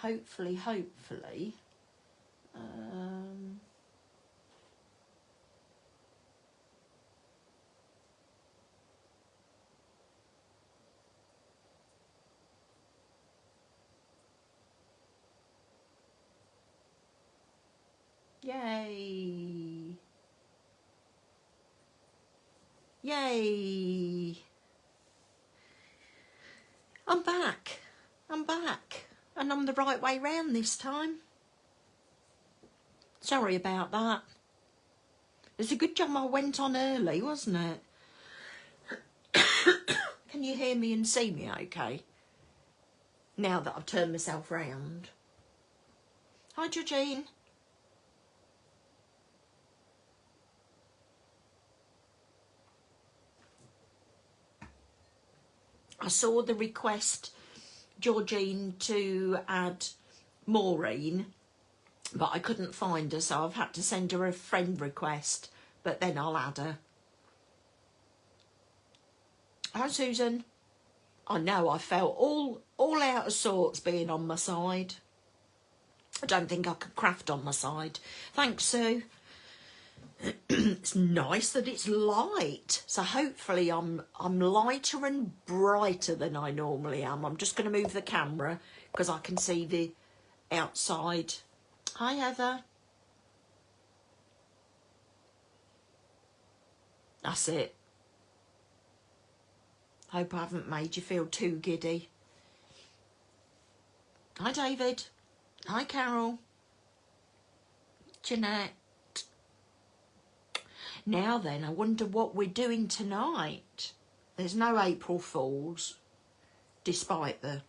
hopefully, yay, yay, I'm back, and I'm the right way round this time. Sorry about that. It's a good job I went on early, wasn't it? Can you hear me and see me okay? Now that I've turned myself round. Hi, Georgine. I saw the request, Georgine, to add Maureen, but I couldn't find her, so I've had to send her a friend request, but then I'll add her. Hi, Susan. I know I felt all out of sorts being on my side. I don't think I could craft on my side. Thanks, Sue. It's nice that it's light, so hopefully I'm lighter and brighter than I normally am. I'm just going to move the camera because I can see the outside. Hi, Heather. That's it. Hope I haven't made you feel too giddy. Hi, David. Hi, Carol. Jeanette. Now then, I wonder what we're doing tonight. There's no April Fools, despite the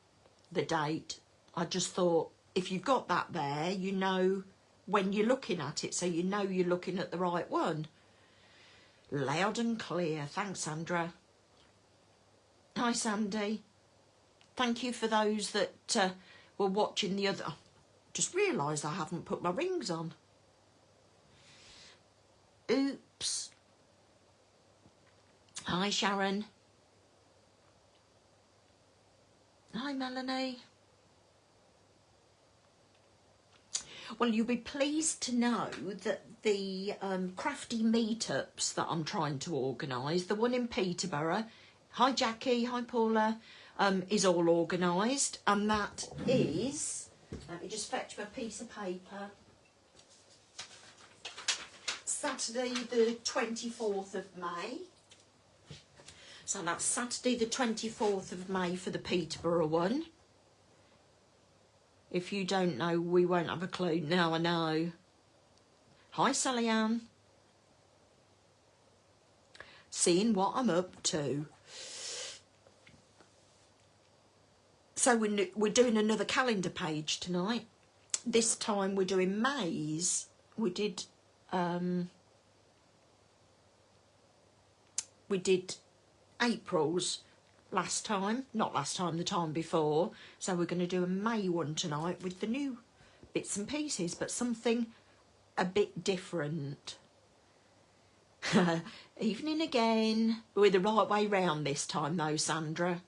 date. I just thought, if you've got that there, you know when you're looking at it, so you know you're looking at the right one. Loud and clear. Thanks, Sandra. Hi, Sandy. Thank you for those that were watching the other... Just realised I haven't put my rings on. Oops. Hi, Sharon. Hi, Melanie. Well, you'll be pleased to know that the crafty meetups that I'm trying to organise, the one in Peterborough, hi Jackie, hi Paula, is all organised, and that is, let me just fetch my piece of paper, Saturday the 24th of May. So that's Saturday the 24th of May for the Peterborough one. If you don't know, we won't have a clue. Now I know. Hi, Sally Ann. Seeing what I'm up to. So we're doing another calendar page tonight. This time we're doing May's. We did April's last time, not last time, the time before. So we're going to do a May one tonight with the new bits and pieces, but something a bit different. Evening again. We're the right way round this time though, Sandra.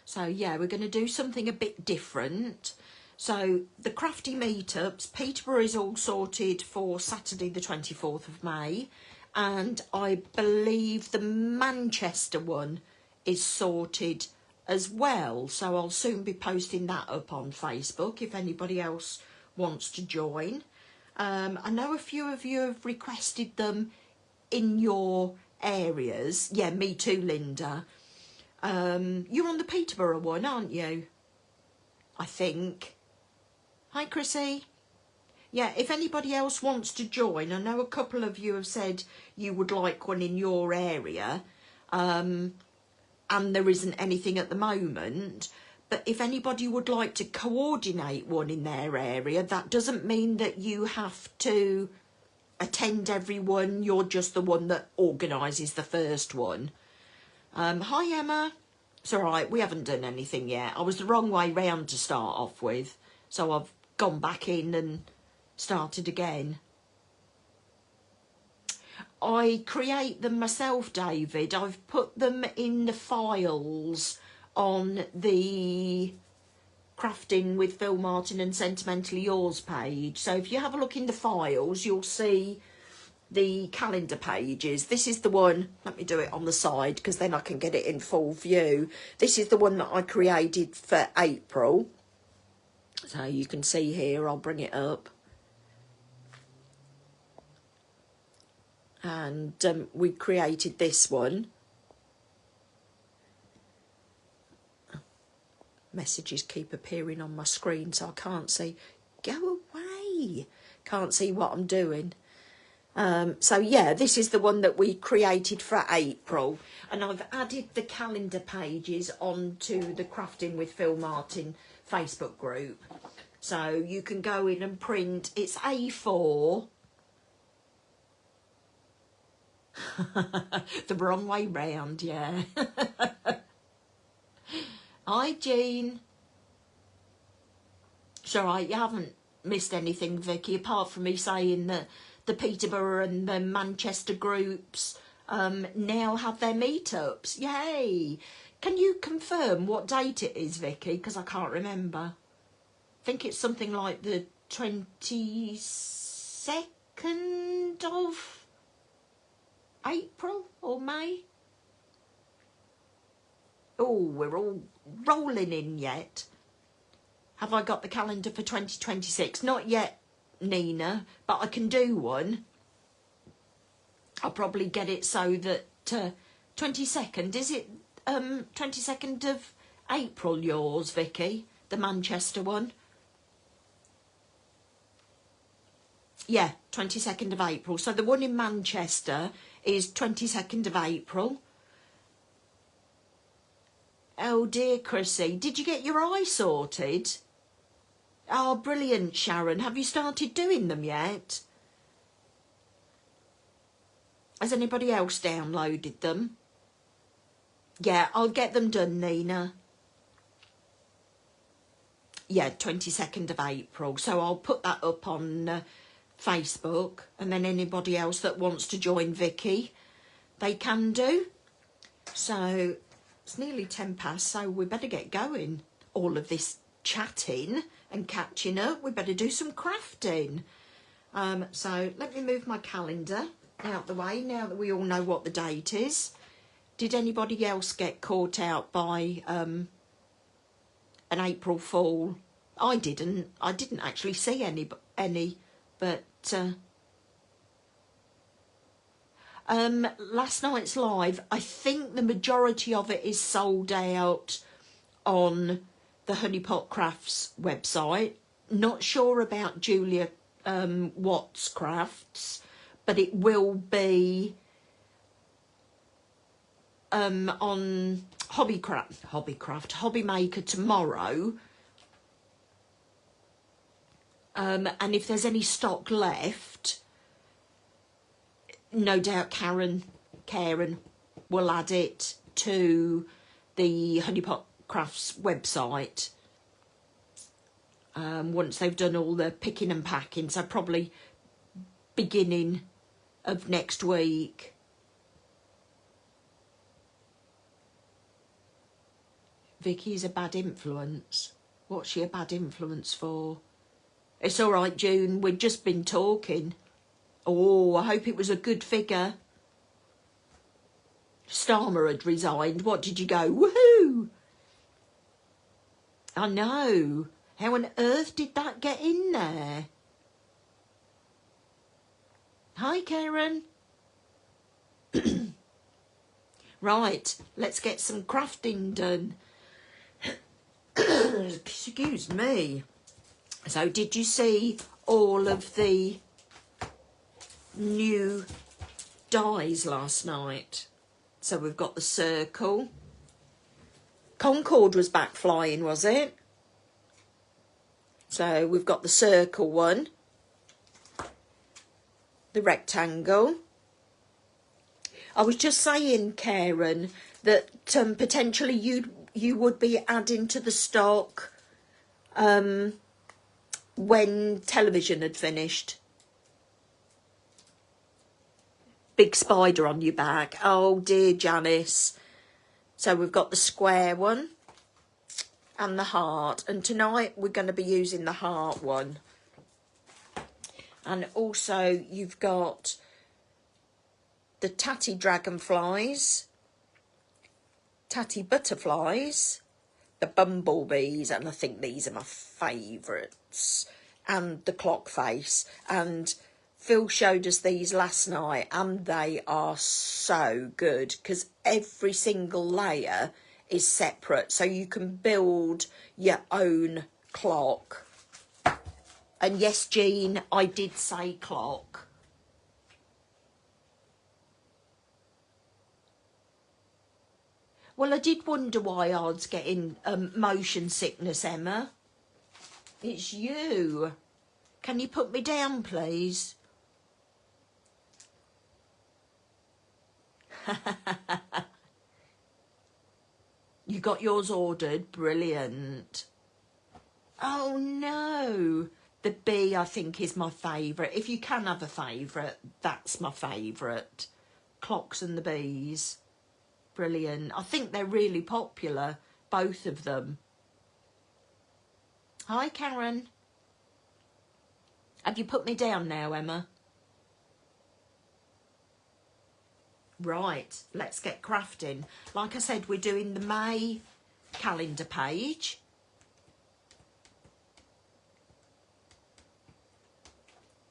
So yeah, we're going to do something a bit different. So the crafty meetups, Peterborough is all sorted for Saturday the 24th of May. And I believe the Manchester one is sorted as well. So I'll soon be posting that up on Facebook if anybody else wants to join. I know a few of you have requested them in your areas. Yeah, me too, Linda. You're on the Peterborough one, aren't you? I think. Hi, Chrissy. Yeah, if anybody else wants to join, I know a couple of you have said you would like one in your area, and there isn't anything at the moment. But if anybody would like to coordinate one in their area, that doesn't mean that you have to attend every one. You're just the one that organises the first one. Hi, Emma. It's all right, we haven't done anything yet. I was the wrong way round to start off with, so I've gone back in and started again. I create them myself, David. I've put them in the files on the Crafting with Phil Martin and Sentimentally Yours page. So if you have a look in the files, you'll see the calendar pages. This is the one, let me do it on the side because then I can get it in full view. This is the one that I created for April. So you can see here, I'll bring it up. And we created this one. Messages keep appearing on my screen so I can't see. Go away. Can't see what I'm doing. So yeah, this is the one that we created for April, and I've added the calendar pages onto the Crafting with Phil Martin Facebook group. So you can go in and print, it's A4. The wrong way round, yeah. Hi, Jean. It's all right, you haven't missed anything, Vicky, apart from me saying that the Peterborough and the Manchester groups now have their meetups. Yay! Can you confirm what date it is, Vicky? Because I can't remember. I think it's something like the 22nd of April or May. Oh, we're all rolling in yet. Have I got the calendar for 2026? Not yet, Nina, but I can do one. I'll probably get it so that 22nd, is it 22nd of April yours, Vicky? The Manchester one? Yeah, 22nd of April. So the one in Manchester is 22nd of April. Oh dear, Chrissy, did you get your eye sorted? Oh, brilliant, Sharon. Have you started doing them yet? Has anybody else downloaded them? Yeah, I'll get them done, Nina. Yeah, 22nd of April. So I'll put that up on Facebook, and then anybody else that wants to join Vicky, they can do. So it's nearly 10 past, so we better get going. All of this chatting and catching up, we better do some crafting. So let me move my calendar out the way now that we all know what the date is. Did anybody else get caught out by an April Fool? I didn't actually see any, but last night's live, I think the majority of it is sold out on the Honeypot Crafts website. Not sure about Julia Watts Crafts, but it will be on Hobby Maker tomorrow. And if there's any stock left, no doubt Karen will add it to the Honeypot Crafts website once they've done all the picking and packing, so probably beginning of next week. Vicky's a bad influence. What's she a bad influence for? It's all right, June, we've just been talking. Oh, I hope it was a good figure. Starmer had resigned. What did you go? Woohoo! I know. How on earth did that get in there? Hi, Karen. Right, let's get some crafting done. Excuse me. So, did you see all of the new dies last night? So we've got the circle. Concord was back flying, was it? So we've got the circle one, the rectangle. I was just saying, Karen, that potentially you would be adding to the stock when television had finished. Big spider on your back. Oh dear, Janice. So we've got the square one. and the heart. And tonight we're going to be using the heart one. And also you've got the Tatty Dragonflies, Tatty Butterflies, the Bumblebees, and I think these are my favourites, and the Clock Face. And Phil showed us these last night, and they are so good because every single layer is separate, so you can build your own clock. And yes, Jean, I did say clock. Well, I did wonder why I was getting motion sickness, Emma. It's you. Can you put me down, please? You got yours ordered? Brilliant. Oh, no. The bee, I think, is my favourite. If you can have a favourite, that's my favourite. Clocks and the bees. Brilliant. I think they're really popular, both of them. Hi, Karen. Have you put me down now, Emma? Right, let's get crafting. Like I said, we're doing the May calendar page.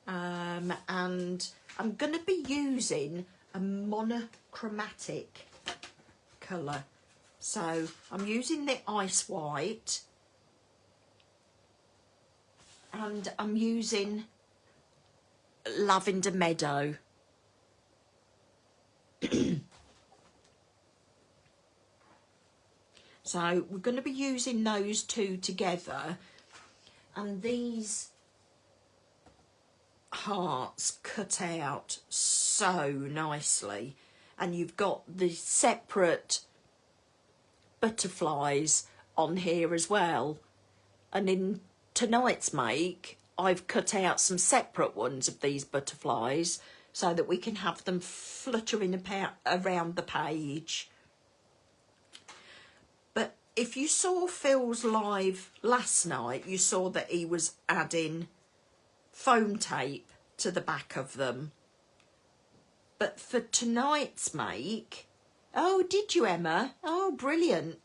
And I'm going to be using a monochromatic colour. So I'm using the Ice White, and I'm using Lavender Meadow. So we're going to be using those two together, and these hearts cut out so nicely, and you've got the separate butterflies on here as well. And in tonight's make, I've cut out some separate ones of these butterflies so that we can have them fluttering around the page. But if you saw Phil's live last night, you saw that he was adding foam tape to the back of them. But for tonight's make, oh, did you, Emma? Oh, brilliant.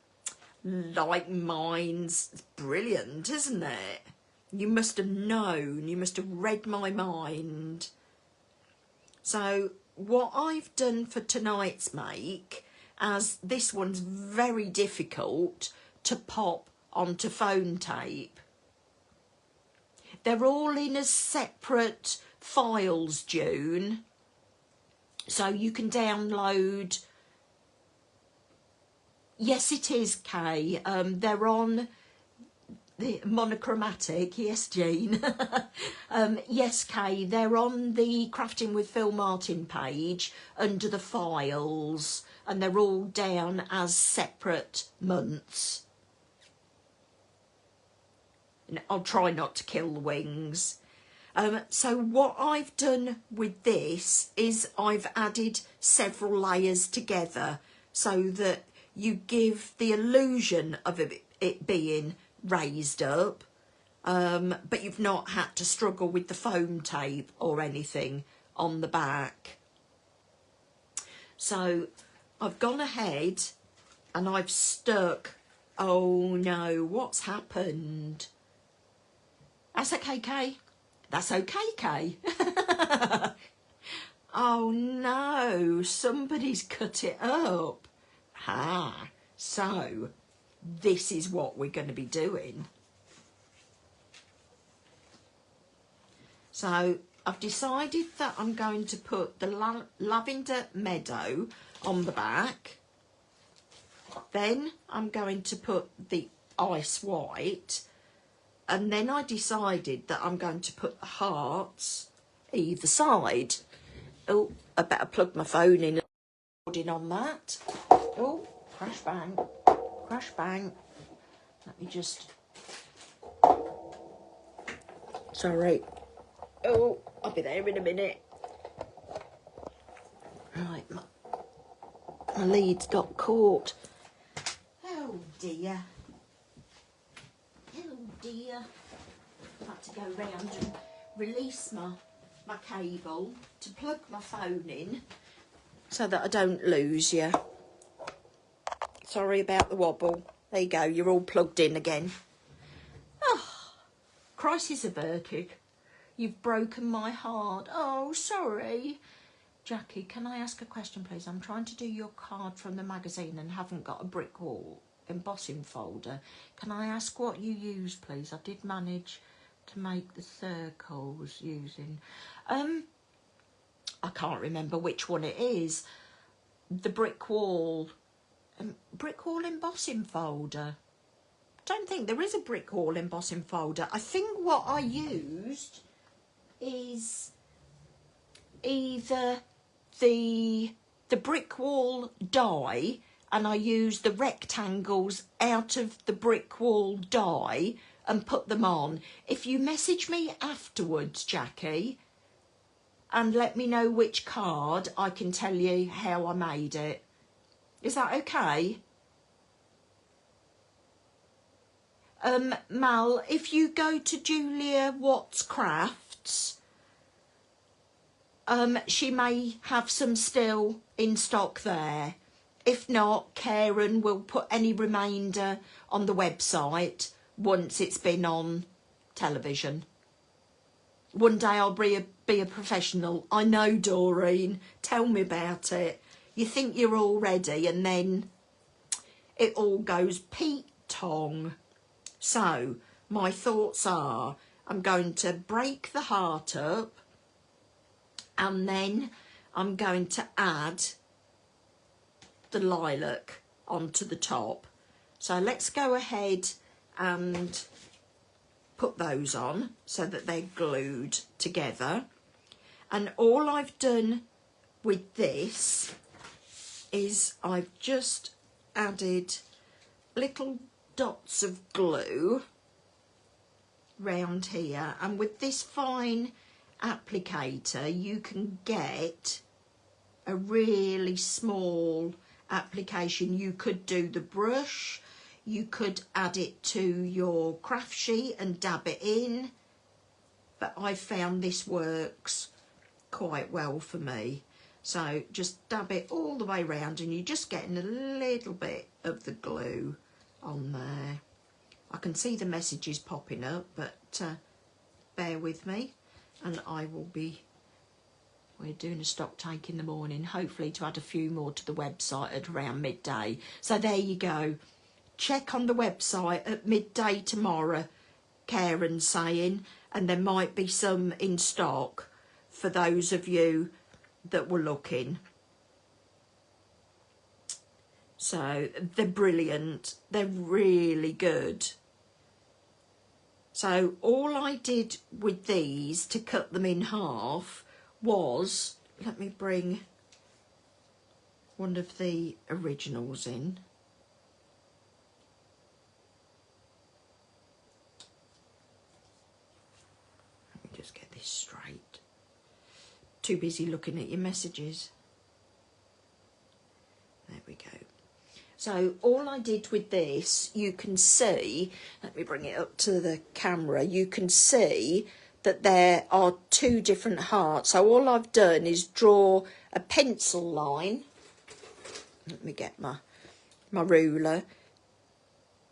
Like mine's. It's brilliant, isn't it? You must have known. You must have read my mind. So what I've done for tonight's make, as this one's very difficult to pop onto foam tape. They're all in as separate files, June. So you can download. Yes, it is, Kay. They're on the monochromatic. Yes, Jean. Yes, Kay. They're on the Crafting with Phil Martin page under the files, and they're all down as separate months. And I'll try not to kill the wings. So what I've done with this is I've added several layers together so that you give the illusion of it being raised up, but you've not had to struggle with the foam tape or anything on the back. So I've gone ahead and I've stuck, oh no, what's happened? That's okay, Kay. That's okay, Kay. Oh no, somebody's cut it up. Ah, so this is what we're going to be doing. So I've decided that I'm going to put the Lavender Meadow on the back. Then I'm going to put the Ice White. And then I decided that I'm going to put the hearts either side. Oh, I better plug my phone in on that. Oh, crash bang, crash bang. Let me just, sorry. Oh, I'll be there in a minute. Right, my leads got caught. Oh dear. dear. I've had to go round and release my cable to plug my phone in so that I don't lose you. Sorry about the wobble. There you go, you're all plugged in again. Oh, crisis averted. You've broken my heart. Oh, sorry. Jackie, can I ask a question, please? I'm trying to do your card from the magazine and haven't got a brick wall embossing folder. Can I ask what you use, please? I did manage to make the circles using... I can't remember which one it is. The brick wall embossing folder. Don't think there is a brick wall embossing folder. I think what I used is either the brick wall die, and I used the rectangles out of the brick wall die and put them on. If you message me afterwards, Jackie, and let me know which card, I can tell you how I made it. Is that okay? Mal, if you go to Julia Watts Crafts, she may have some still in stock there. If not, Karen will put any remainder on the website once it's been on television. One day I'll be a professional. I know, Doreen. Tell me about it. You think you're all ready and then it all goes Pete Tong. So, my thoughts are, I'm going to break the heart up and then I'm going to add the lilac onto the top. So let's go ahead and put those on so that they're glued together. And all I've done with this is I've just added little dots of glue round here, and with this fine applicator you can get a really small application. You could do the brush, you could add it to your craft sheet and dab it in, but I found this works quite well for me. So just dab it all the way around and you're just getting a little bit of the glue on there. I can see the messages popping up, but bear with me and we're doing a stock take in the morning, hopefully to add a few more to the website at around midday. So there you go. Check on the website at midday tomorrow, Karen's saying, and there might be some in stock for those of you that were looking. So they're brilliant. They're really good. So all I did with these to cut them in half was, let me bring one of the originals in. Let me just get this straight. Too busy looking at your messages. There we go. So all I did with this, you can see, let me bring it up to the camera, you can see that there are two different hearts. So all I've done is draw a pencil line. Let me get my ruler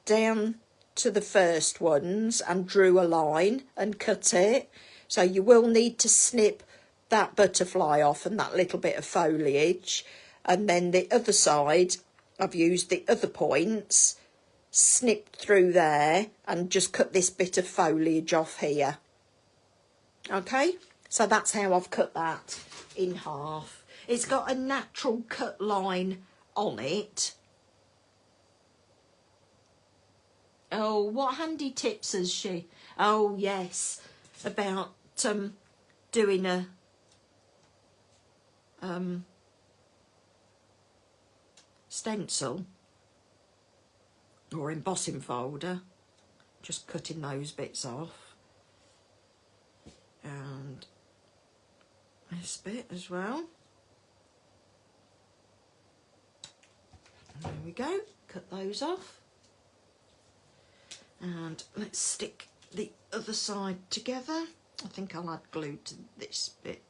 down to the first ones and drew a line and cut it. So you will need to snip that butterfly off and that little bit of foliage. And then the other side, I've used the other points, snipped through there and just cut this bit of foliage off here. Okay, so that's how I've cut that in half. It's got a natural cut line on it. Oh, what handy tips has she? Oh, yes, about doing a stencil or embossing folder, just cutting those bits off, and this bit as well. There we go, cut those off. And let's stick the other side together. I think I'll add glue to this bit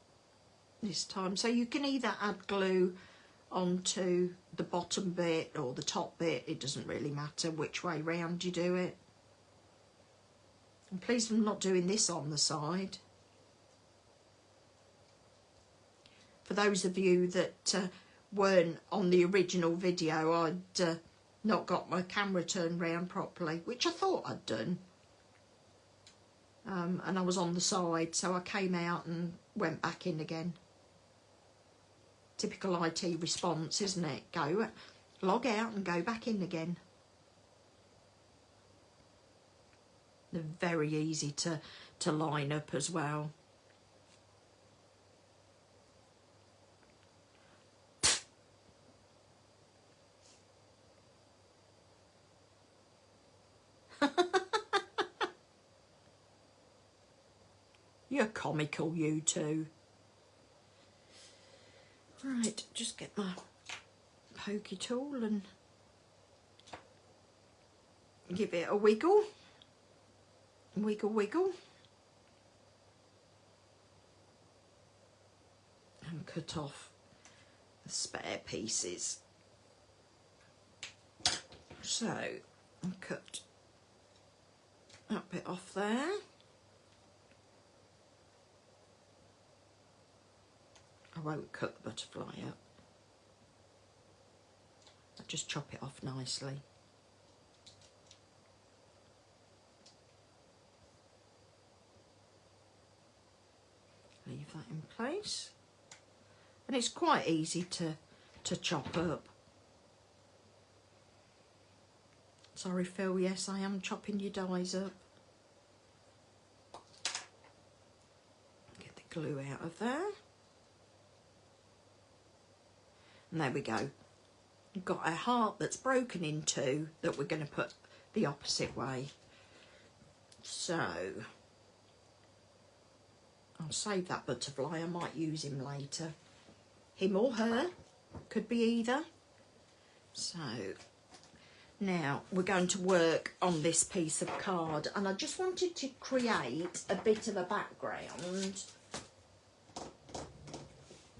this time. So you can either add glue onto the bottom bit or the top bit. It doesn't really matter which way round you do it. I'm pleased I'm not doing this on the side. For those of you that weren't on the original video, I'd not got my camera turned round properly, which I thought I'd done. And I was on the side, so I came out and went back in again. Typical IT response, isn't it? Go, log out and go back in again. They're very easy to line up as well. You're comical, you two. Right, just get my pokey tool and give it a wiggle. Wiggle, wiggle. And cut off the spare pieces. So, I'll cut that bit off there. I won't cut the butterfly up. I'll just chop it off nicely. Leave that in place. And it's quite easy to chop up. Sorry, Phil, yes, I am chopping your dies up. Get the glue out of there. And there we go. We've got a heart that's broken in two that we're going to put the opposite way. So, I'll save that butterfly. I might use him later. Him or her. Could be either. So, now we're going to work on this piece of card. And I just wanted to create a bit of a background.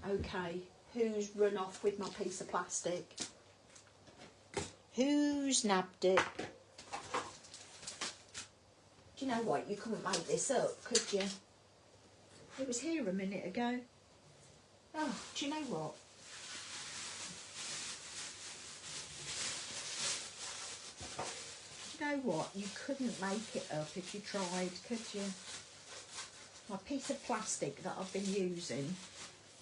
Okay, who's run off with my piece of plastic? Who's nabbed it? Do you know what? You couldn't make this up, could you? It was here a minute ago. Oh, do you know what? Do you know what? You couldn't make it up if you tried, could you? My piece of plastic that I've been using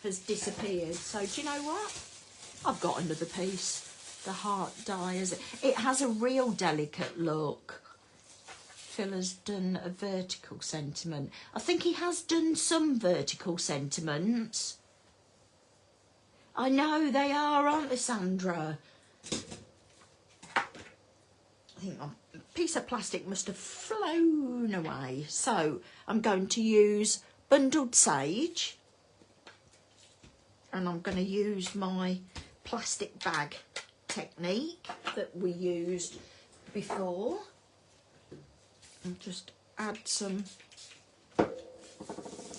has disappeared. So do you know what? I've got another piece. The heart die, it has a real delicate look. Phil has done a vertical sentiment. I think he has done some vertical sentiments. I know they are, aren't they, Sandra? I think my piece of plastic must have flown away. So I'm going to use bundled sage. And I'm going to use my plastic bag technique that we used before. And just add some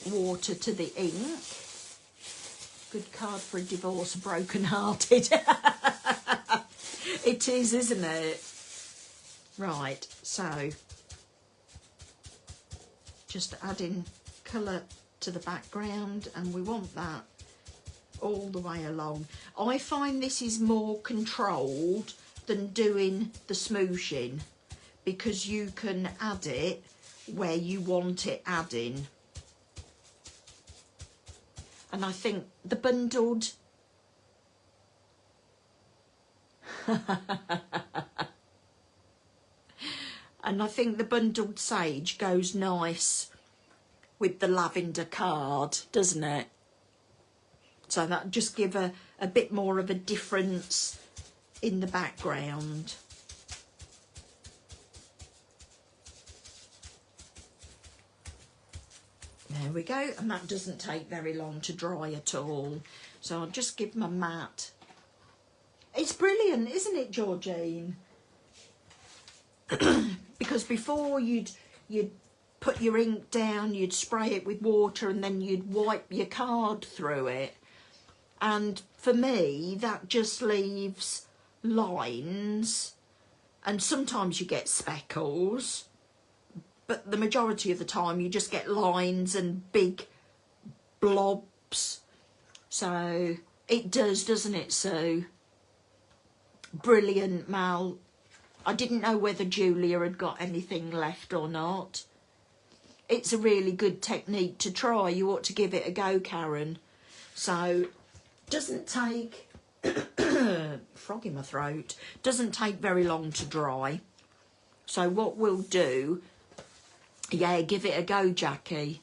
water to the ink. Good card for a divorce, broken-hearted. It is, isn't it? Right, so just adding colour to the background, and we want that all the way along. I find this is more controlled than doing the smooshing, because you can add it where you want it adding. And I think the bundled and I think the bundled sage goes nice with the lavender card, doesn't it? So that just give a bit more of a difference in the background. There we go, and that doesn't take very long to dry at all. So I'll just give my mat. It's brilliant, isn't it, Georgine? Because before you'd put your ink down, you'd spray it with water, and then you'd wipe your card through it. And for me, that just leaves lines, and sometimes you get speckles, but the majority of the time you just get lines and big blobs. So it does, doesn't it, Sue? Brilliant, Mal. I didn't know whether Julia had got anything left or not. It's a really good technique to try. You ought to give it a go, Karen. So, doesn't take, frog in my throat, doesn't take very long to dry. So what we'll do, yeah, give it a go, Jackie.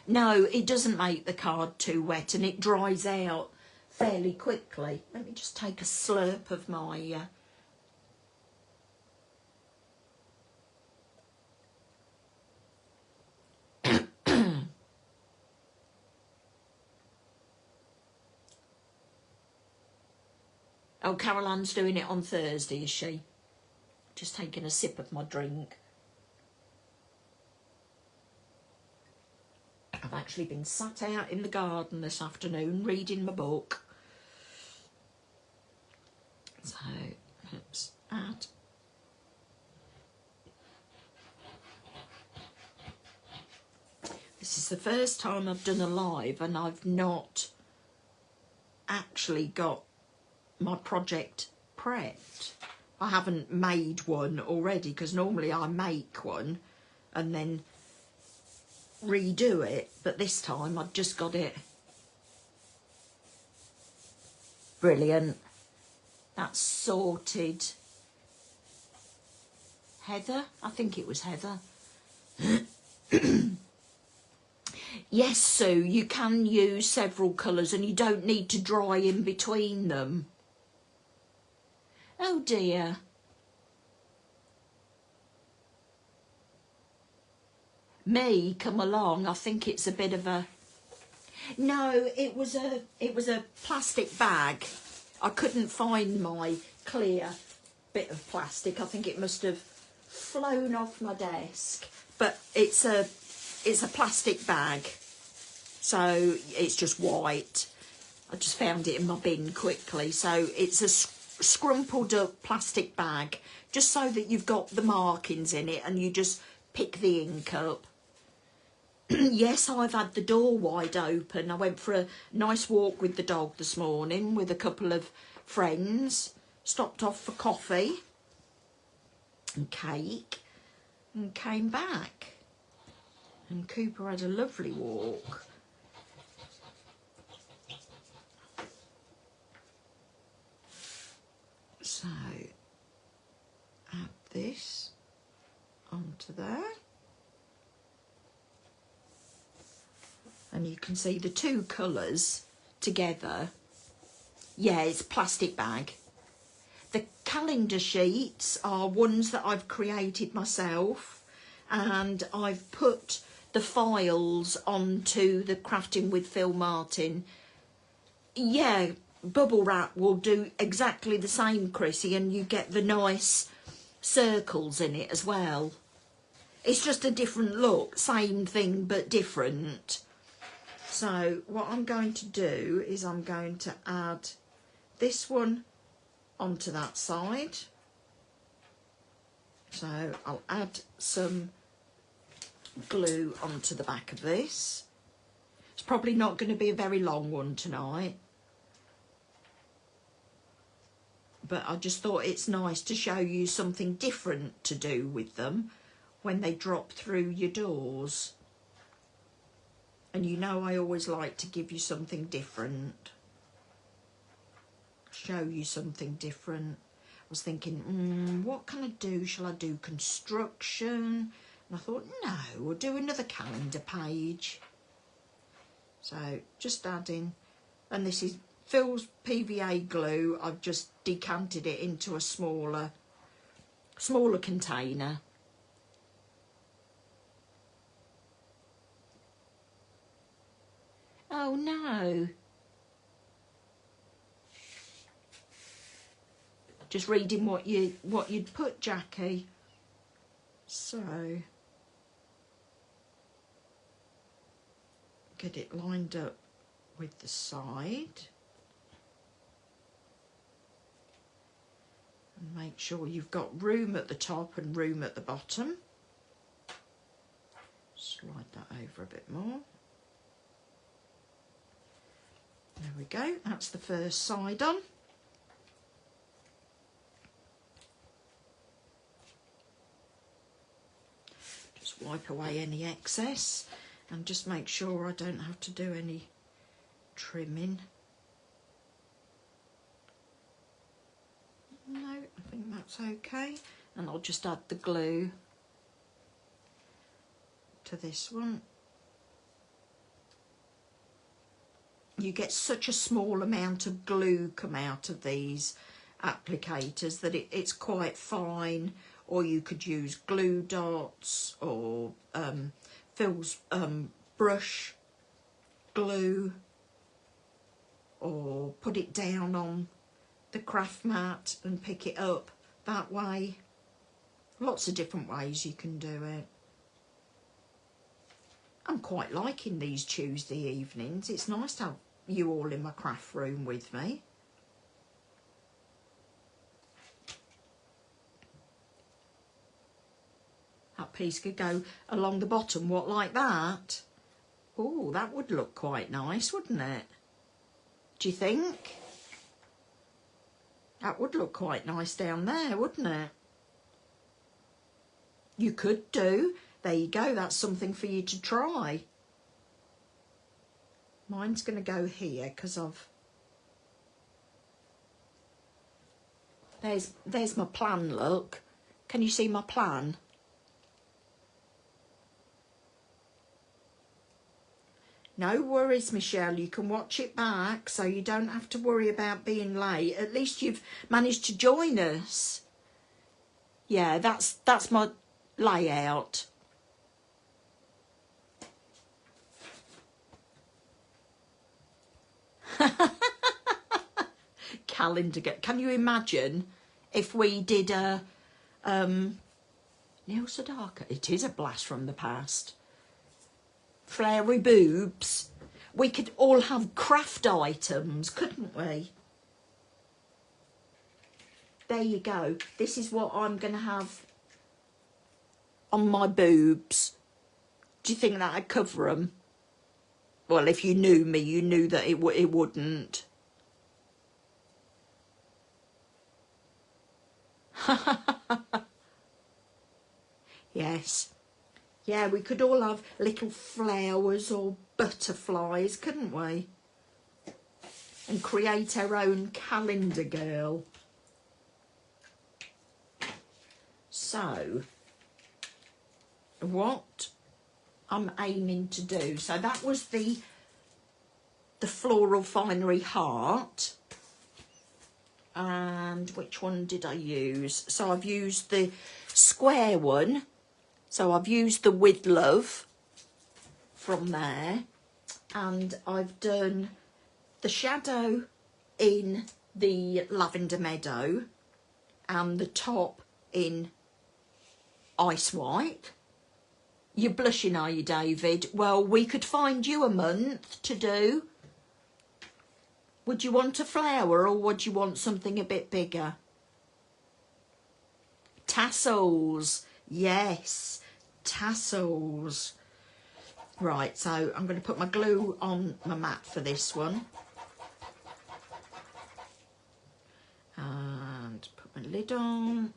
No, it doesn't make the card too wet, and it dries out fairly quickly. Let me just take a slurp of my... Oh, Carol Ann's doing it on Thursday, is she? Just taking a sip of my drink. I've actually been sat out in the garden this afternoon reading my book. So, let's add. This is the first time I've done a live and I've not actually got my project prepped. I haven't made one already, because normally I make one and then redo it, but this time I've just got it. Brilliant. That's sorted. Heather? I think it was Heather. Yes, Sue, you can use several colours and you don't need to dry in between them. Oh dear. Me, come along. I think it's a bit of a... No, it was a plastic bag. I couldn't find my clear bit of plastic. I think it must have flown off my desk. But it's a plastic bag. So it's just white. I just found it in my bin quickly. So it's a scrumpled up plastic bag, just so that you've got the markings in it and you just pick the ink up. Yes, I've had the door wide open. I went for a nice walk with the dog this morning with a couple of friends. Stopped off for coffee and cake and came back. And Cooper had a lovely walk. So, add this onto there. And you can see the two colours together. Yeah, it's a plastic bag. The calendar sheets are ones that I've created myself, and I've put the files onto the Crafting with Phil Martin. Yeah, bubble wrap will do exactly the same, Chrissy, and you get the nice circles in it as well. It's just a different look, same thing but different. So what I'm going to do is I'm going to add this one onto that side. So I'll add some glue onto the back of this. It's probably not going to be a very long one tonight, but I just thought it's nice to show you something different to do with them when they drop through your doors. And you know I always like to give you something different. Show you something different. I was thinking, what can I do? Shall I do construction? And I thought, no, we'll do another calendar page. So just adding, and this is Phil's PVA glue. I've just decanted it into a smaller container. Oh no. Just reading what you'd put, Jackie. So get it lined up with the side and make sure you've got room at the top and room at the bottom. Slide that over a bit more. There we go, that's the first side on. Just wipe away any excess and just make sure I don't have to do any trimming. No, I think that's okay. And I'll just add the glue to this one. You get such a small amount of glue come out of these applicators that it's quite fine, or you could use glue dots or Phil's brush glue, or put it down on the craft mat and pick it up that way. Lots of different ways you can do it. I'm quite liking these Tuesday evenings. It's nice to have you all in my craft room with me. That piece could go along the bottom, what, like that? Oh, that would look quite nice, wouldn't it? Do you think? That would look quite nice down there, wouldn't it? You could do. There you go, that's something for you to try. Mine's going to go here because I've... There's my plan, look. Can you see my plan? No worries, Michelle, you can watch it back so you don't have to worry about being late. At least you've managed to join us. Yeah, that's my layout. Calendar. Can you imagine if we did a Neil Sedaka? It is a blast from the past. Flary boobs. We could all have craft items, couldn't we? There you go. This is what I'm going to have on my boobs. Do you think that'd cover them? Well, if you knew me, you knew that it wouldn't. Yes. Yeah, we could all have little flowers or butterflies, couldn't we? And create our own calendar girl. So, what I'm aiming to do, so that was the Floral Finery heart. And which one did I use? So I've used the square one. So I've used the With Love from there, and I've done the shadow in the Lavender Meadow and the top in Ice White. You're blushing, are you, David? Well, we could find you a month to do. Would you want a flower or would you want something a bit bigger? Tassels, yes. Tassels. Right, so I'm going to put my glue on my mat for this one. And put my lid on.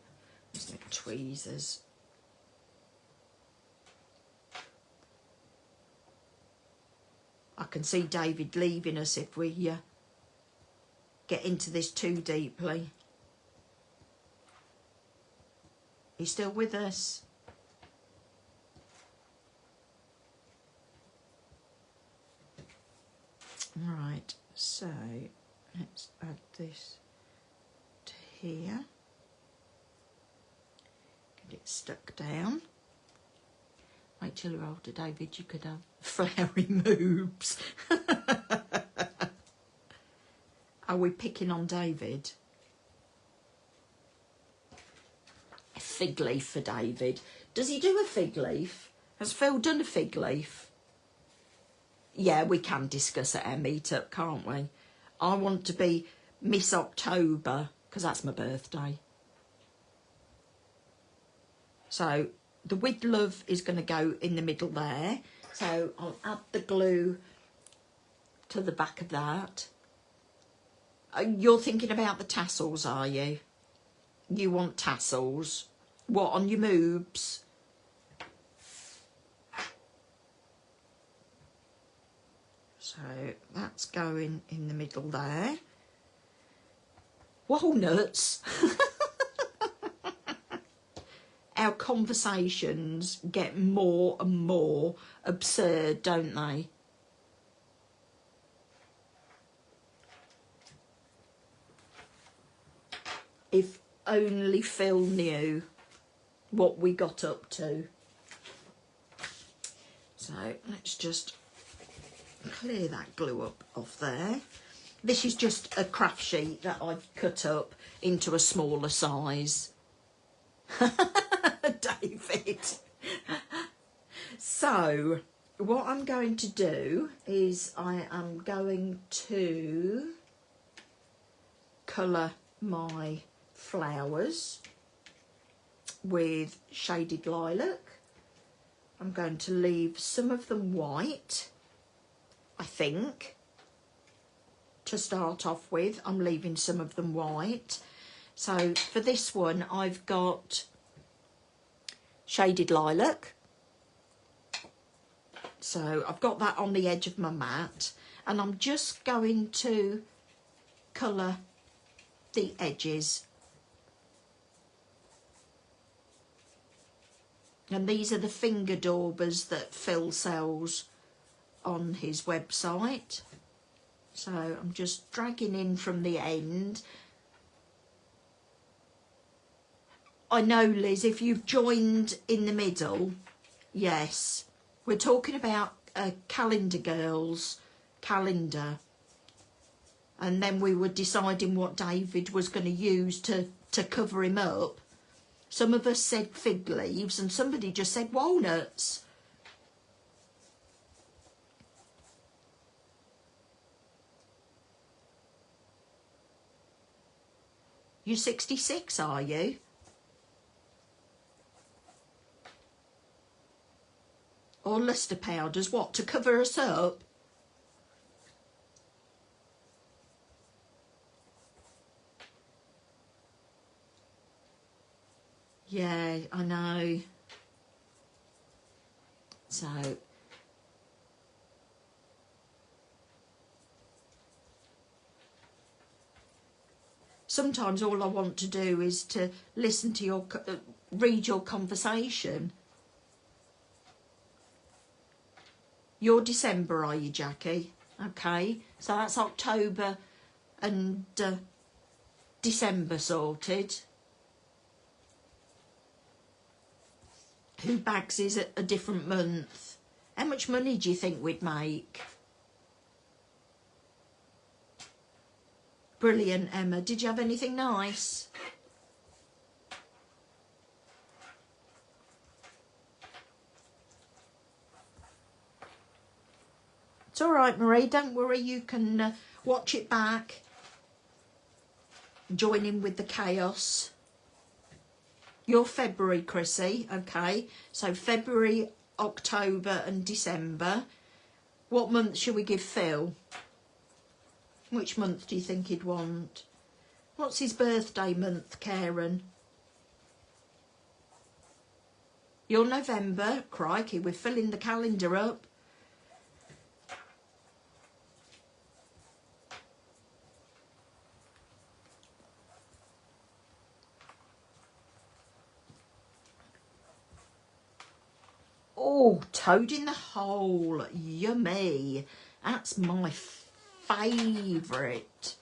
Just my tweezers. I can see David leaving us if we get into this too deeply. He's still with us. Right, so let's add this to here. Get it stuck down. Wait till you're older, David, you could have flowery moves. Are we picking on David? fig leaf for David. Does he do a fig leaf? Has Phil done a fig leaf? Yeah, we can discuss at our meetup, can't we? I want to be Miss October because that's my birthday. So the with love is going to go in the middle there. So I'll add the glue to the back of that. You're thinking about the tassels, are you? You want tassels? What, on your moobs? So that's going in the middle there. Walnuts. Our conversations get more and more absurd, don't they? If only Phil knew what we got up to. So let's just clear that glue up off there. This is just a craft sheet that I've cut up into a smaller size. David. So what I'm going to do is I am going to colour my flowers with Shaded Lilac. I'm going to leave some of them white, I think. To start off with, I'm leaving some of them white. So for this one, I've got Shaded Lilac. So I've got that on the edge of my mat, and I'm just going to colour the edges. And these are the finger daubers that Phil sells on his website. So I'm just dragging in from the end. I know, Liz, if you've joined in the middle, yes, we're talking about a Calendar Girls calendar. And then we were deciding what David was going to use to cover him up. Some of us said fig leaves and somebody just said walnuts. You're 66, are you? Or luster powders, what, to cover us up? Yeah, I know. So sometimes all I want to do is to listen to your, read your conversation. You're December, are you, Jackie? Okay, so that's October and December sorted. Who bags is a different month? How much money do you think we'd make? Brilliant, Emma. Did you have anything nice? It's all right, Marie. Don't worry. You can watch it back. Join in with the chaos. You're February, Chrissy. Okay. So February, October and December. What month should we give Phil? Which month do you think he'd want? What's his birthday month, Karen? You're November. Crikey, we're filling the calendar up. Oh, toad in the hole. Yummy. That's my favourite.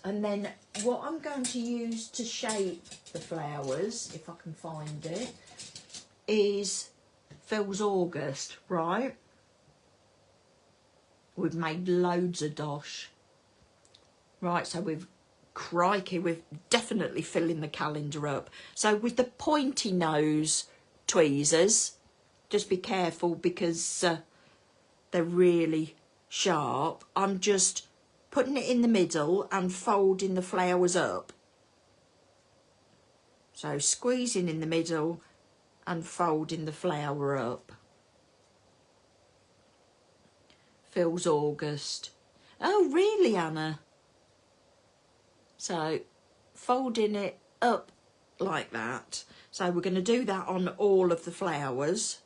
And then what I'm going to use to shape the flowers, if I can find it, is Phil's August, right? We've made loads of dosh. Right, so we've crikey, we're definitely filling the calendar up. So with the pointy nose tweezers, just be careful because they're really sharp. I'm just putting it in the middle and folding the flowers up. So squeezing in the middle and folding the flower up. Feels August. Oh, really, Anna? So folding it up like that. So we're going to do that on all of the flowers.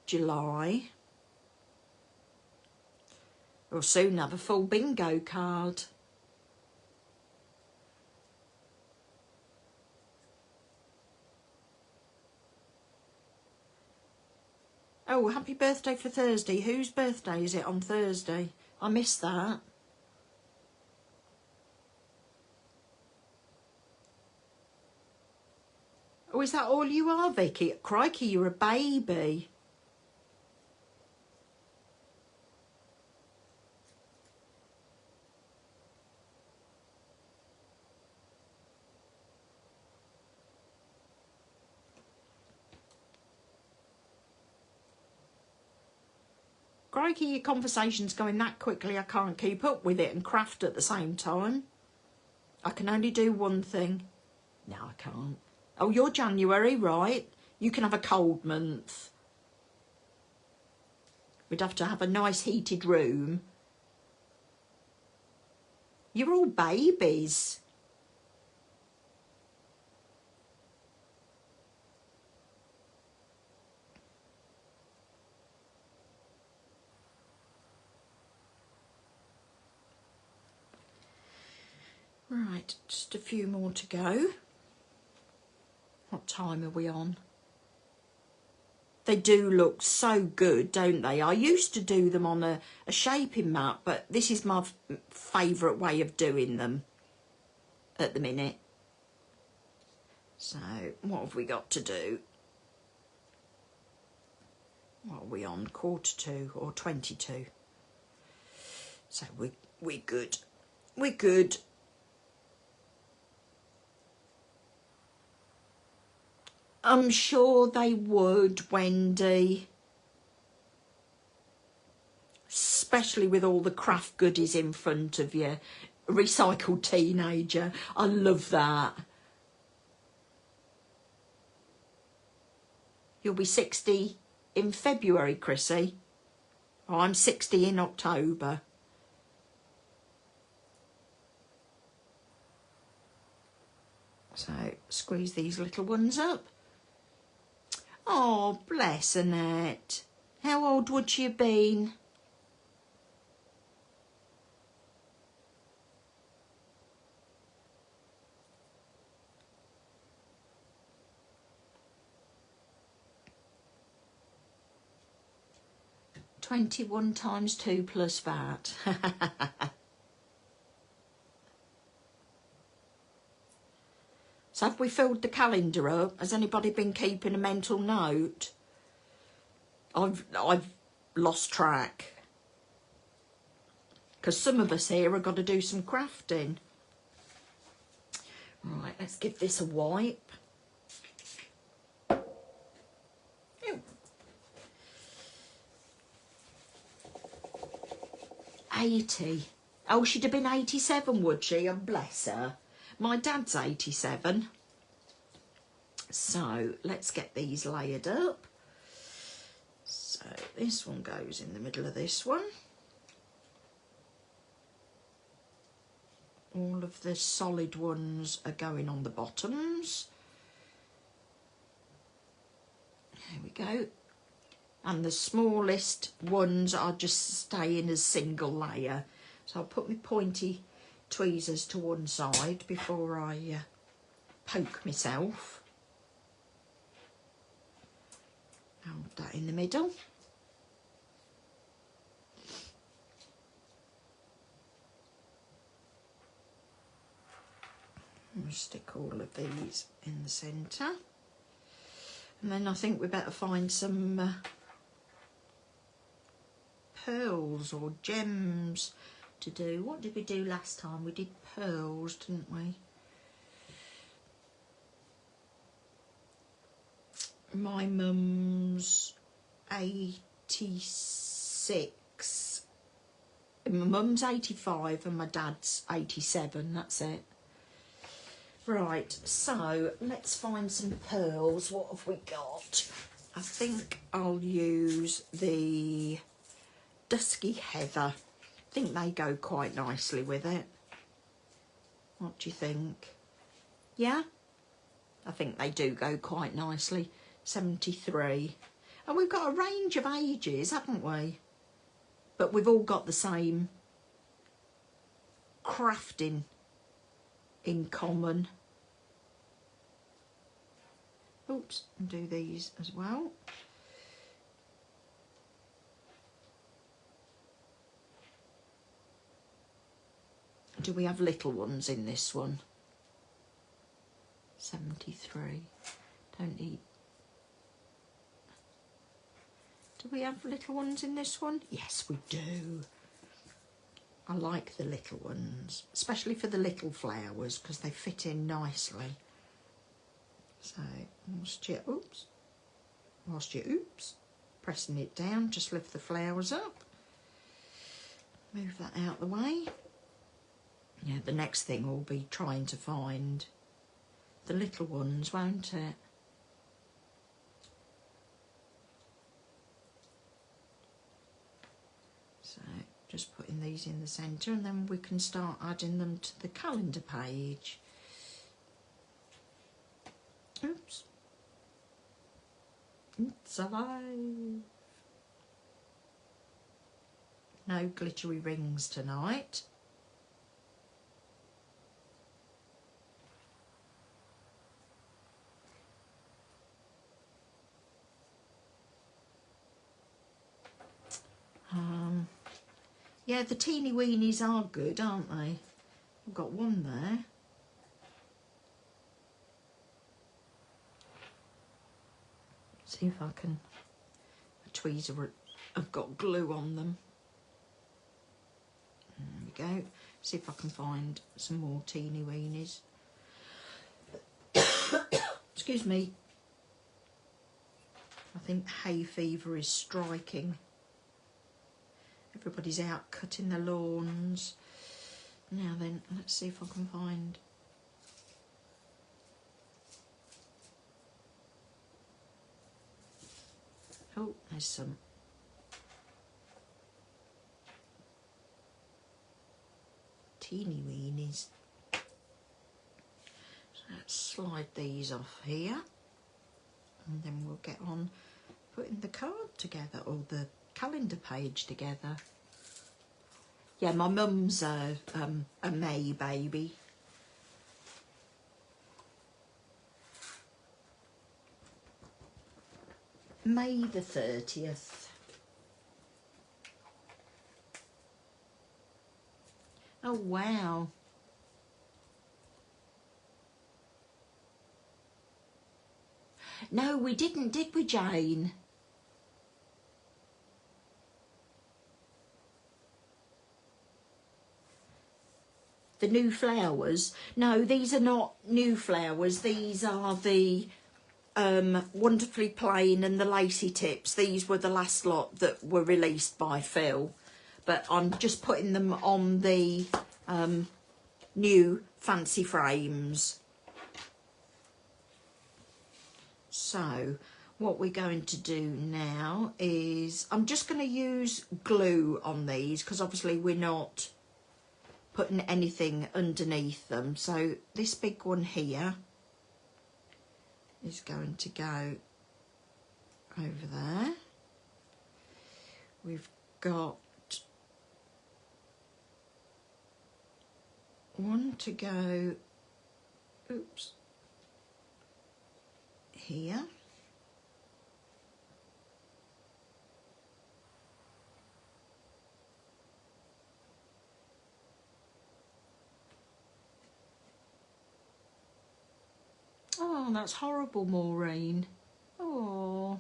July. We'll soon have a full bingo card. Oh, happy birthday for Thursday. Whose birthday is it on Thursday? I missed that. Oh, is that all you are, Vicky? Crikey, you're a baby. Crikey, your conversation's going that quickly I can't keep up with it and craft at the same time. I can only do one thing. No, I can't. Oh, you're January, right? You can have a cold month. We'd have to have a nice heated room. You're all babies. Right, just a few more to go. What time are we on? They do look so good, don't they? I used to do them on a shaping mat, but this is my favourite way of doing them at the minute. So, what have we got to do? What are we on? 1:45 or 22? So we're good. We're good. I'm sure they would, Wendy. Especially with all the craft goodies in front of you. Recycled teenager. I love that. You'll be 60 in February, Chrissy. Oh, I'm 60 in October. So, squeeze these little ones up. Oh, bless Annette. How old would she have been? £21 times 2 plus VAT. So have we filled the calendar up? Has anybody been keeping a mental note? I've lost track. Because some of us here have got to do some crafting. Right, let's give this a wipe. Ew. 80. Oh, she'd have been 87, would she? And bless her. My dad's 87. So let's get these layered up. So this one goes in the middle of this one. All of the solid ones are going on the bottoms. There we go. And the smallest ones are just staying as single layer. So I'll put my pointy tweezers to one side before I poke myself. Hold that in the middle. I'll stick all of these in the centre. And then I think we better find some pearls or gems to do. What did we do last time? We did pearls, didn't we? My mum's 86. My mum's 85 and my dad's 87. That's it. Right, so let's find some pearls. What have we got? I think I'll use the Dusky Heather. I think they go quite nicely with it. What do you think? Yeah? I think they do go quite nicely. 73. And we've got a range of ages, haven't we? But we've all got the same crafting in common. Oops, and do these as well. Do we have little ones in this one? 73. Don't need. Do we have little ones in this one? Yes, we do. I like the little ones, especially for the little flowers, because they fit in nicely. So, whilst you're pressing it down, just lift the flowers up. Move that out the way. Yeah, the next thing will be trying to find the little ones, won't it? So, just putting these in the centre, and then we can start adding them to the calendar page. Oops. It's alive. No glittery rings tonight. Yeah, the teeny weenies are good, aren't they? I've got one there. See if I can. The tweezers have got glue on them. There we go. See if I can find some more teeny weenies. Excuse me. I think hay fever is striking. Everybody's out cutting the lawns. Now then, let's see if I can find. Oh, there's some. Teeny weenies. So let's slide these off here. And then we'll get on putting the card together, or the calendar page together. Yeah, my mum's a May baby. May the 30th. Oh, wow. No, we didn't, did we, Jane? The new flowers. No, these are not new flowers. These are the Wonderfully Plain and the Lacy Tips. These were the last lot that were released by Phil. But I'm just putting them on the new fancy frames. So what we're going to do now is I'm just going to use glue on these, because obviously we're not putting anything underneath them. So this big one here is going to go over there. We've got one to go, oops, here. Oh, that's horrible, Maureen. Oh.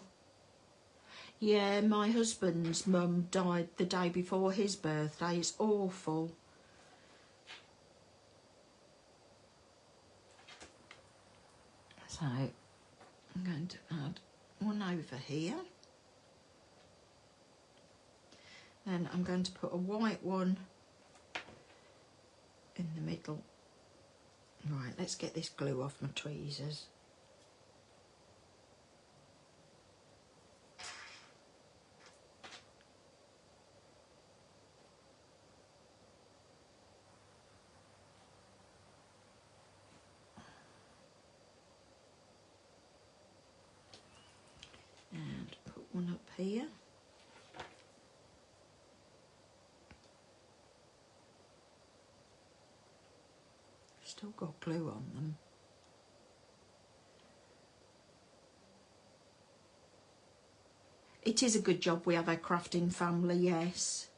Yeah, my husband's mum died the day before his birthday. It's awful. So I'm going to add one over here. Then I'm going to put a white one in the middle. Right, let's get this glue off my tweezers. And put one up here. Still got glue on them. It is a good job we have a crafting family, yes.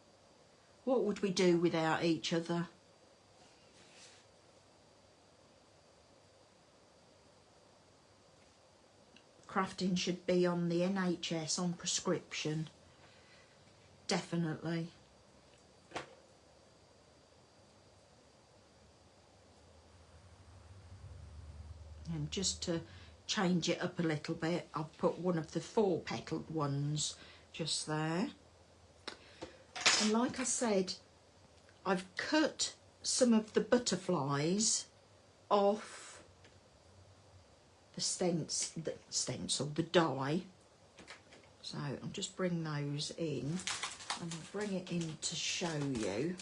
What would we do without each other? Crafting should be on the NHS on prescription. Definitely. And just to change it up a little bit, I've put one of the 4-petaled ones just there. And like I said, I've cut some of the butterflies off the stencil, the die. So I'll just bring those in, and I'll bring it in to show you.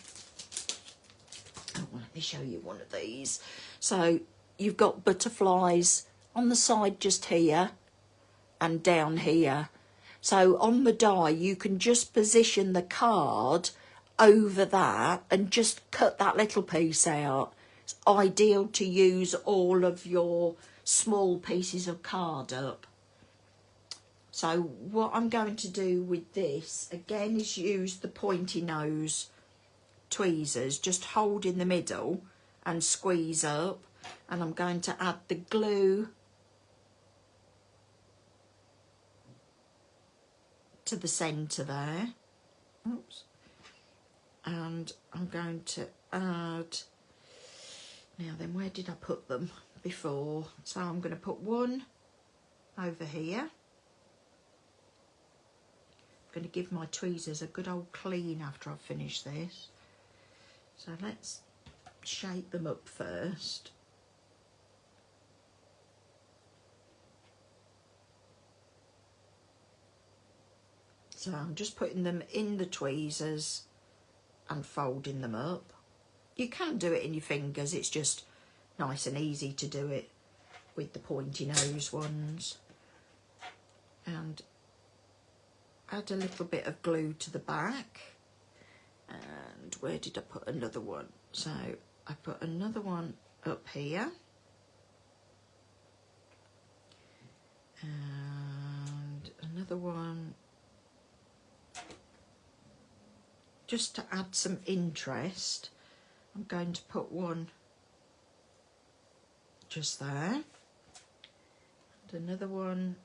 Oh, well, let me show you one of these. So you've got butterflies on the side just here and down here. So on the die, you can just position the card over that and just cut that little piece out. It's ideal to use all of your small pieces of card up. So what I'm going to do with this, again, is use the pointy nose tweezers, just hold in the middle and squeeze up. And I'm going to add the glue to the centre there. Oops. And I'm going to add, now then, where did I put them before? So I'm going to put one over here. I'm going to give my tweezers a good old clean after I've finished this. So let's shape them up first. So I'm just putting them in the tweezers and folding them up. You can do it in your fingers, it's just nice and easy to do it with the pointy nose ones. And add a little bit of glue to the back. And where did I put another one? So I put another one up here. And another one just to add some interest. I'm going to put one just there. And another one.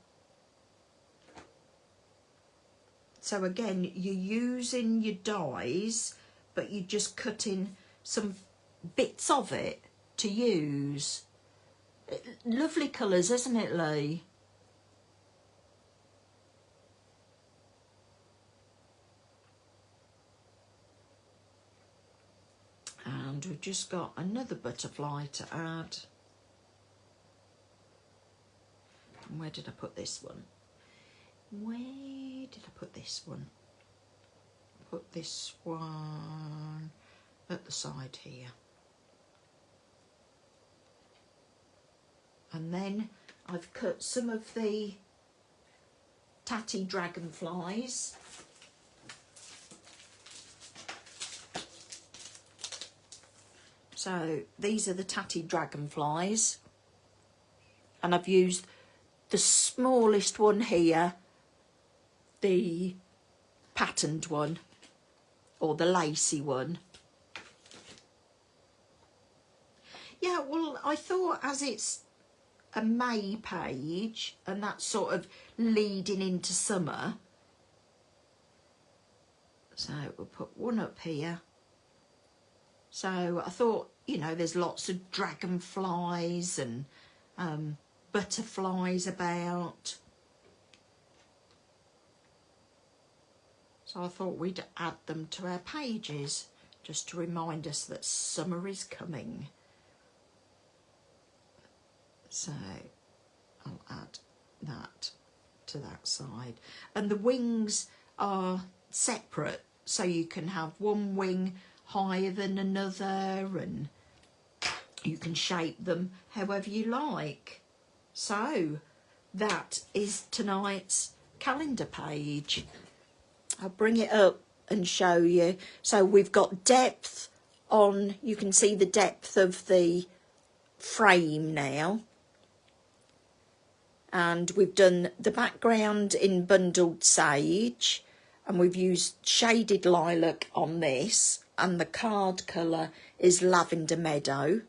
So again, you're using your dies, but you're just cutting some bits of it to use. Lovely colours, isn't it, Lee? And we've just got another butterfly to add. And where did I put this one? Where did I put this one? Put this one at the side here. And then I've cut some of the tatty dragonflies. So these are the tatty dragonflies. And I've used the smallest one here, the patterned one, or the lacy one. Yeah, well, I thought as it's a May page and that's sort of leading into summer, So we'll put one up here. So I thought, you know, there's lots of dragonflies and butterflies about. So I thought we'd add them to our pages just to remind us that summer is coming. So I'll add that to that side. And the wings are separate, so you can have one wing higher than another and you can shape them however you like. So that is tonight's calendar page. I'll bring it up and show you. So we've got depth on, you can see the depth of the frame now. And we've done the background in bundled sage, and we've used shaded lilac on this, and the card colour is lavender meadow.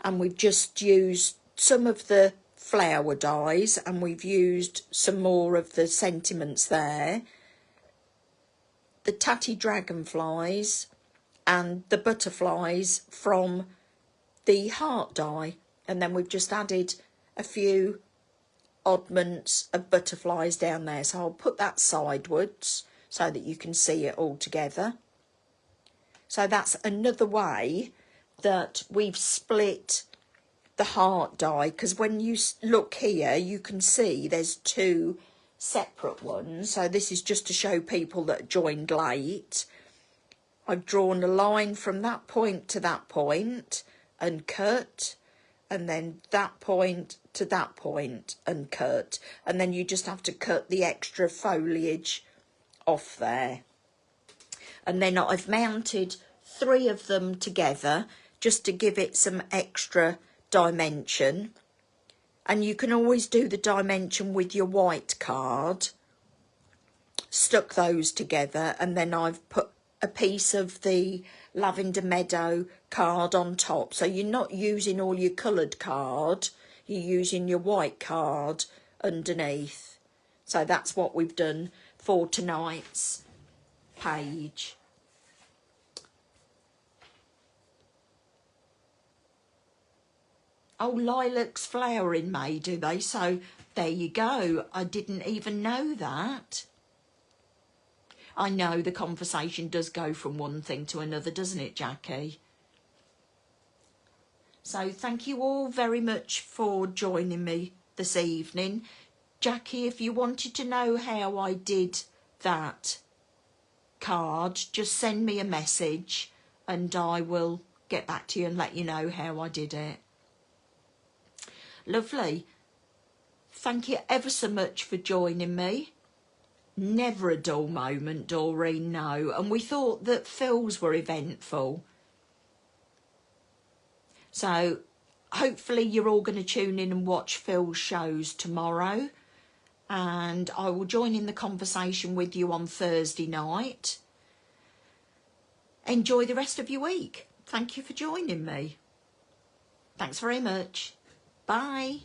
And we've just used some of the flower dyes, and we've used some more of the sentiments there. The tatty dragonflies and the butterflies from the heart dye, and then we've just added a few oddments of butterflies down there. So I'll put that sidewards so that you can see it all together. So that's another way that we've split the heart die, because when you look here you can see there's two separate ones. So this is just to show people that joined late. I've drawn a line from that point to that point and cut, and then that point to that point and cut, and then you just have to cut the extra foliage off there. And then I've mounted 3 of them together just to give it some extra dimension. And you can always do the dimension with your white card. Stuck those together, and then I've put a piece of the lavender meadow card on top. So you're not using all your coloured card, you're using your white card underneath. So that's what we've done for tonight's page. Oh, lilacs flower in May, do they? So there you go. I didn't even know that. I know the conversation does go from one thing to another, doesn't it, Jackie? So thank you all very much for joining me this evening. Jackie, if you wanted to know how I did that card, just send me a message and I will get back to you and let you know how I did it. Lovely. Thank you ever so much for joining me. Never a dull moment, Doreen, no. And we thought that Phil's were eventful. So hopefully you're all going to tune in and watch Phil's shows tomorrow. And I will join in the conversation with you on Thursday night. Enjoy the rest of your week. Thank you for joining me. Thanks very much. Bye.